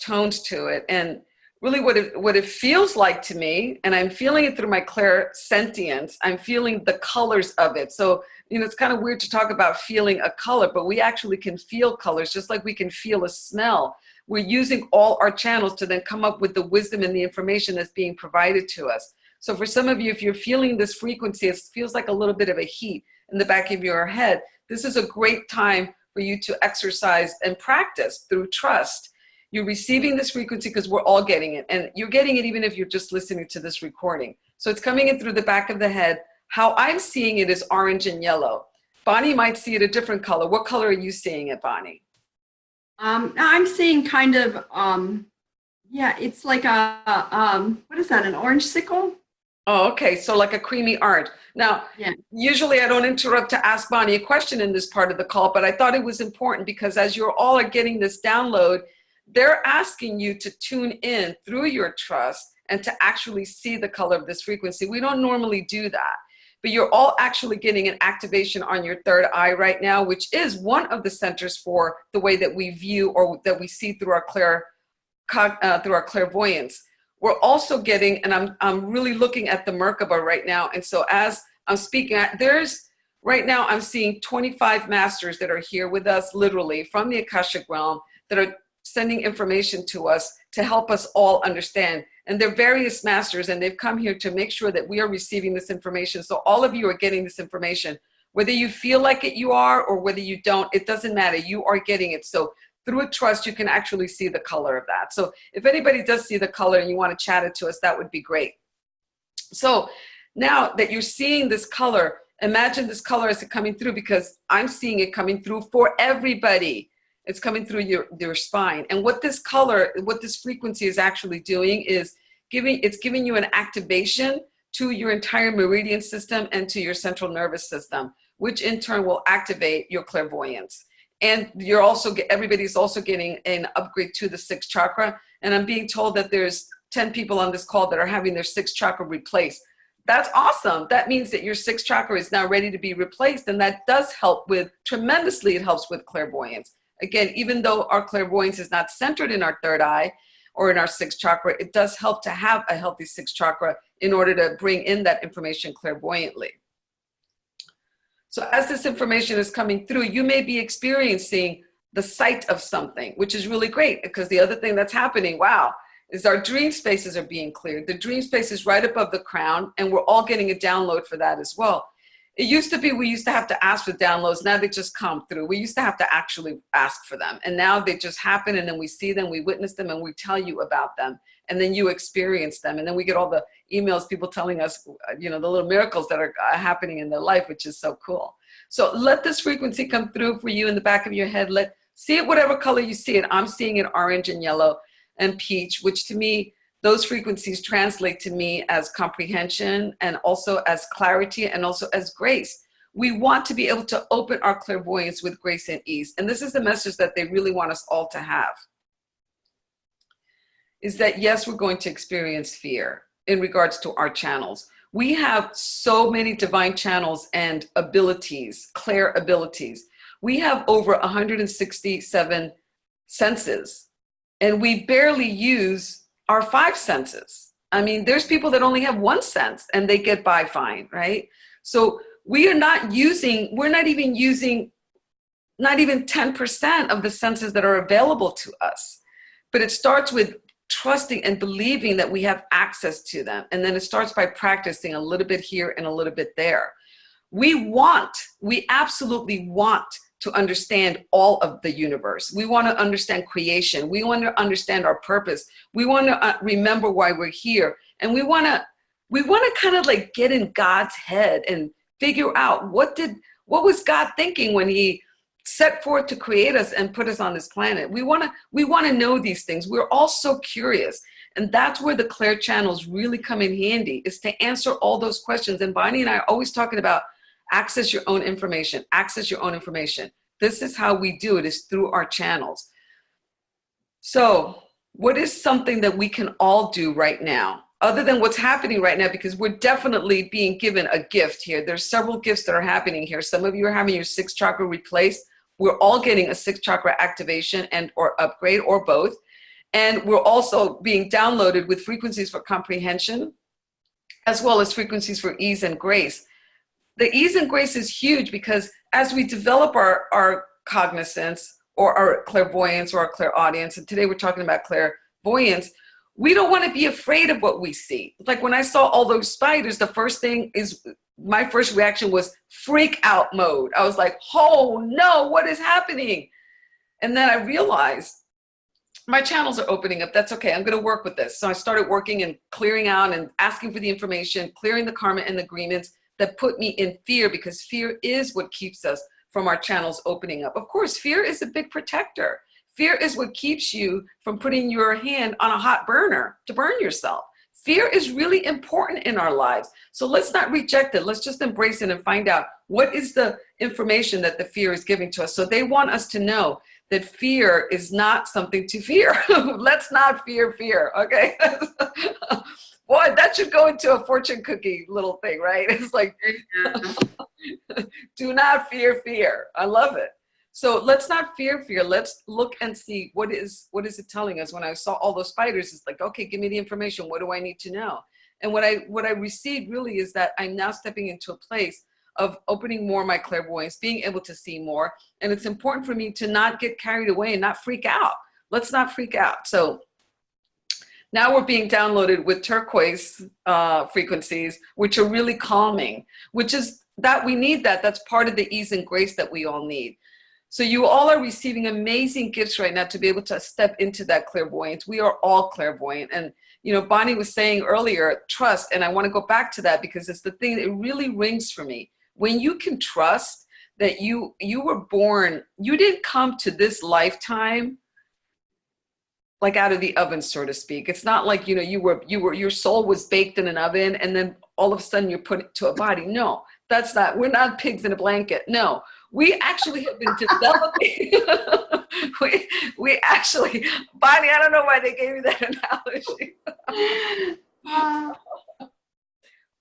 tones to it. And really what it feels like to me, and I'm feeling it through my clairsentience, I'm feeling the colors of it. So, it's kind of weird to talk about feeling a color, but we actually can feel colors just like we can feel a smell. We're using all our channels to then come up with the wisdom and the information that's being provided to us. So for some of you, if you're feeling this frequency, it feels like a little bit of a heat in the back of your head. This is a great time for you to exercise and practice through trust. You're receiving this frequency because we're all getting it. And you're getting it even if you're just listening to this recording. So it's coming in through the back of the head. How I'm seeing it is orange and yellow. Bonnie might see it a different color. What color are you seeing it, Bonnie? I'm seeing kind of, it's like what is that, an orange sickle? Oh, okay. So like a creamy orange. Now, Usually I don't interrupt to ask Bonnie a question in this part of the call, but I thought it was important because as you're all are getting this download, they're asking you to tune in through your trust and to actually see the color of this frequency. We don't normally do that, but you're all actually getting an activation on your third eye right now, which is one of the centers for the way that we view or that we see through our clairvoyance. We're also getting, and I'm really looking at the Merkaba right now. And so as I'm speaking, right now I'm seeing 25 masters that are here with us, literally from the Akashic realm, that are sending information to us to help us all understand. And they're various masters, and they've come here to make sure that we are receiving this information. So all of you are getting this information, whether you feel like it you are or whether you don't, it doesn't matter. You are getting it. So through a trust, you can actually see the color of that. So if anybody does see the color and you want to chat it to us, that would be great. So now that you're seeing this color, Imagine this color as it coming through, because I'm seeing it coming through for everybody. It's coming through your spine. And what this color, what this frequency is actually doing is giving you an activation to your entire meridian system and to your central nervous system, which in turn will activate your clairvoyance. And everybody's also getting an upgrade to the 6th chakra. And I'm being told that there's 10 people on this call that are having their 6th chakra replaced. That's awesome. That means that your 6th chakra is now ready to be replaced. And that does help tremendously, it helps with clairvoyance. Again, even though our clairvoyance is not centered in our 3rd eye or in our 6th chakra, it does help to have a healthy 6th chakra in order to bring in that information clairvoyantly. So as this information is coming through, you may be experiencing the sight of something, which is really great, because the other thing that's happening, wow, is our dream spaces are being cleared. The dream space is right above the crown, and we're all getting a download for that as well. It used to be we used to have to ask for downloads. Now they just come through. We used to have to actually ask for them. And now they just happen, and then we see them, we witness them, and we tell you about them. And then you experience them. And then we get all the emails, people telling us, the little miracles that are happening in their life, which is so cool. So let this frequency come through for you in the back of your head. See it whatever color you see it. I'm seeing it orange and yellow and peach, which to me, those frequencies translate to me as comprehension and also as clarity and also as grace. We want to be able to open our clairvoyance with grace and ease. And this is the message that they really want us all to have. Is that yes, we're going to experience fear in regards to our channels. We have so many divine channels and abilities, clair abilities. We have over 167 senses, and we barely use our 5 senses. I mean, there's people that only have 1 sense and they get by fine, right? So we're not even using not even 10% of the senses that are available to us. But it starts with trusting and believing that we have access to them. And then it starts by practicing a little bit here and a little bit there. We absolutely want to understand all of the universe. We want to understand creation. We want to understand our purpose. We want to remember why we're here. And we want to kind of like get in God's head and figure out what was God thinking when he set forth to create us and put us on this planet. We want to know these things. We're all so curious. And that's where the clair channels really come in handy, is to answer all those questions. And Bonnie and I are always talking about access your own information, access your own information. This is how we do it, is through our channels. So what is something that we can all do right now, other than what's happening right now? Because we're definitely being given a gift here. There's several gifts that are happening here. Some of you are having your 6th chakra replaced. We're all getting a 6th chakra activation and or upgrade, or both. And we're also being downloaded with frequencies for comprehension, as well as frequencies for ease and grace. The ease and grace is huge, because as we develop our cognizance or our clairvoyance or our clairaudience, and today we're talking about clairvoyance, we don't want to be afraid of what we see. Like when I saw all those spiders, my first reaction was freak out mode. I was like, oh no, what is happening? And then I realized my channels are opening up. That's okay. I'm going to work with this. So I started working and clearing out and asking for the information, clearing the karma and agreements that put me in fear, because fear is what keeps us from our channels opening up. Of course, fear is a big protector. Fear is what keeps you from putting your hand on a hot burner to burn yourself. Fear is really important in our lives. So let's not reject it. Let's just embrace it and find out what is the information that the fear is giving to us. So they want us to know that fear is not something to fear. Let's not fear fear, okay? Boy, that should go into a fortune cookie little thing, right? It's like, do not fear fear. I love it. So let's not fear fear. Let's look and see what is it telling us. When I saw all those spiders, it's like, okay, give me the information. What do I need to know? And what I received really is that I'm now stepping into a place of opening more my clairvoyance, being able to see more. And it's important for me to not get carried away and not freak out. Let's not freak out. So now we're being downloaded with turquoise frequencies, which are really calming, which is that we need that. That's part of the ease and grace that we all need. So you all are receiving amazing gifts right now to be able to step into that clairvoyance. We are all clairvoyant. And, Bonnie was saying earlier, trust. And I want to go back to that because it's the thing that really rings for me. when you can trust that you were born, you didn't come to this lifetime like out of the oven, so to speak. It's not like, your soul was baked in an oven and then all of a sudden you're put to a body. No, that's not, we're not pigs in a blanket. No, we actually have been developing. we actually, Bonnie, I don't know why they gave you that analogy.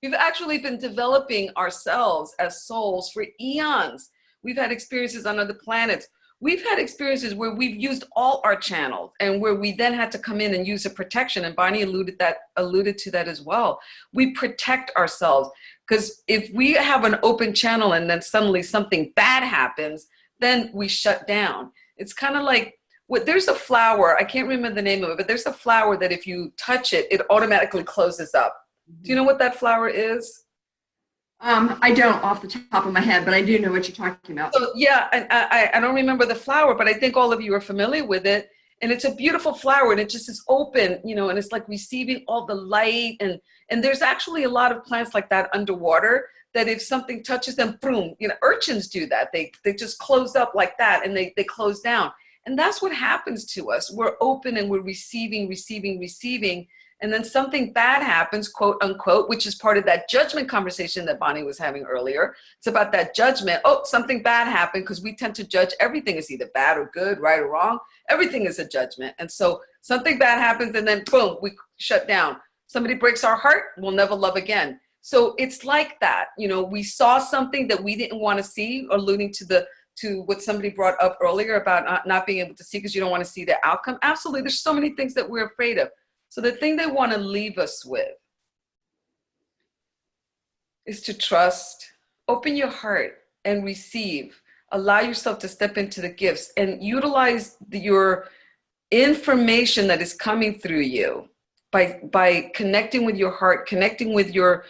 We've actually been developing ourselves as souls for eons. We've had experiences on other planets. We've had experiences where we've used all our channels and where we then had to come in and use a protection. And Bonnie alluded to that as well. We protect ourselves, because if we have an open channel and then suddenly something bad happens, then we shut down. It's kind of like, there's a flower, I can't remember the name of it, but there's a flower that if you touch it, it automatically closes up. Do you know what that flower is? I don't off the top of my head, but I do know what you're talking about. So yeah, I don't remember the flower, but I think all of you are familiar with it. And it's a beautiful flower, and it just is open, and it's like receiving all the light. And there's actually a lot of plants like that underwater that if something touches them, boom, urchins do that. They just close up like that, and they close down. And that's what happens to us. We're open and we're receiving. And then something bad happens, quote unquote, which is part of that judgment conversation that Bonnie was having earlier. It's about that judgment. Oh, something bad happened, because we tend to judge everything as either bad or good, right or wrong. Everything is a judgment. And so something bad happens and then boom, we shut down. Somebody breaks our heart, we'll never love again. So it's like that. We saw something that we didn't want to see, alluding to what somebody brought up earlier about not being able to see because you don't want to see the outcome. Absolutely. There's so many things that we're afraid of. So the thing they want to leave us with is to trust, open your heart and receive, allow yourself to step into the gifts and utilize your information that is coming through you by connecting with your heart, connecting with your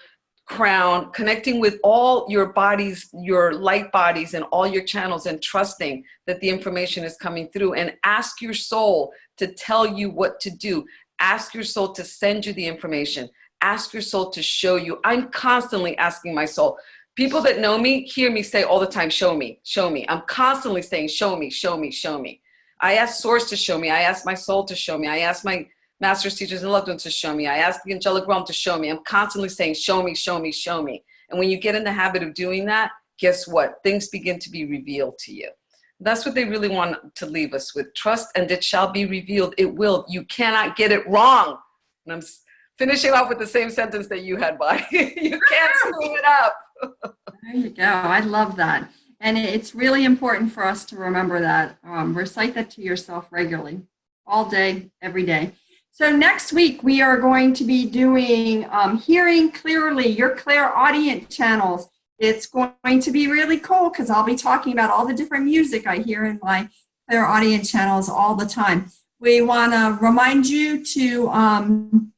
crown, connecting with all your bodies, your light bodies and all your channels, and trusting that the information is coming through. And ask your soul to tell you what to do. Ask your soul to send you the information. Ask your soul to show you. I'm constantly asking my soul. People that know me hear me say all the time, show me, show me. I'm constantly saying, show me, show me, show me. I ask Source to show me. I ask my soul to show me. I ask my masters, teachers, and loved ones to show me. I ask the angelic realm to show me. I'm constantly saying, show me, show me, show me. And when you get in the habit of doing that, guess what? Things begin to be revealed to you. That's what they really want to leave us with. Trust, and it shall be revealed. It will. You cannot get it wrong. And I'm finishing off with the same sentence that you had, Bonnie. You can't screw it up. There you go. I love that. And it's really important for us to remember that. Recite that to yourself regularly, all day, every day. So next week, we are going to be doing Hearing Clearly, your clairaudient channels. It's going to be really cool because I'll be talking about all the different music I hear in my clairaudient channels all the time. We want to remind you to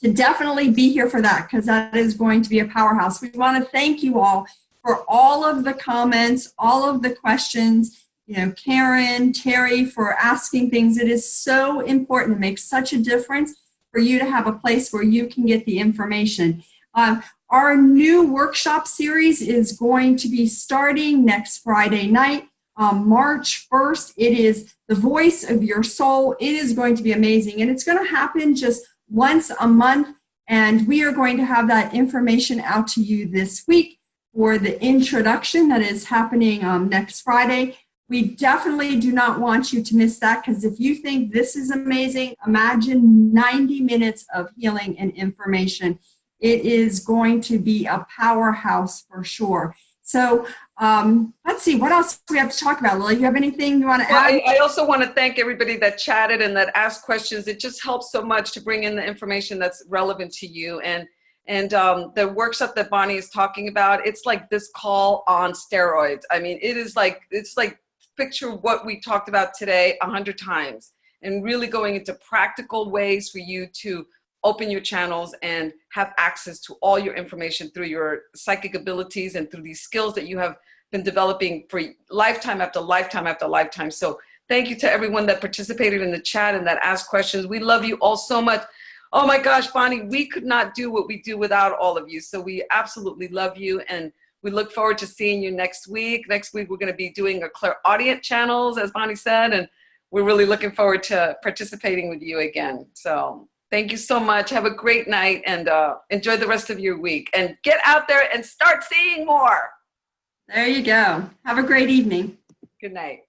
definitely be here for that, because that is going to be a powerhouse. We want to thank you all for all of the comments, all of the questions. Karen, Terry, for asking things. It is so important. It makes such a difference for you to have a place where you can get the information. Our new workshop series is going to be starting next Friday night, March 1st. It is The Voice of Your Soul. It is going to be amazing, and it's going to happen just once a month, and we are going to have that information out to you this week for the introduction that is happening next Friday. We definitely do not want you to miss that, because if you think this is amazing, imagine 90 minutes of healing and information. It is going to be a powerhouse for sure. So let's see, what else do we have to talk about? Lily, you have anything you want to add? I also want to thank everybody that chatted and that asked questions. It just helps so much to bring in the information that's relevant to you. And the workshop that Bonnie is talking about, it's like this call on steroids. I mean, it's like picture what we talked about today 100 times, and really going into practical ways for you to open your channels and have access to all your information through your psychic abilities and through these skills that you have been developing for lifetime after lifetime after lifetime. So thank you to everyone that participated in the chat and that asked questions. We love you all so much. Oh my gosh, Bonnie, we could not do what we do without all of you. So we absolutely love you, and We look forward to seeing you next week. Next week, we're going to be doing a Clairvoyant channels, as Bonnie said, and we're really looking forward to participating with you again. So thank you so much. Have a great night, and enjoy the rest of your week. And get out there and start seeing more. There you go. Have a great evening. Good night.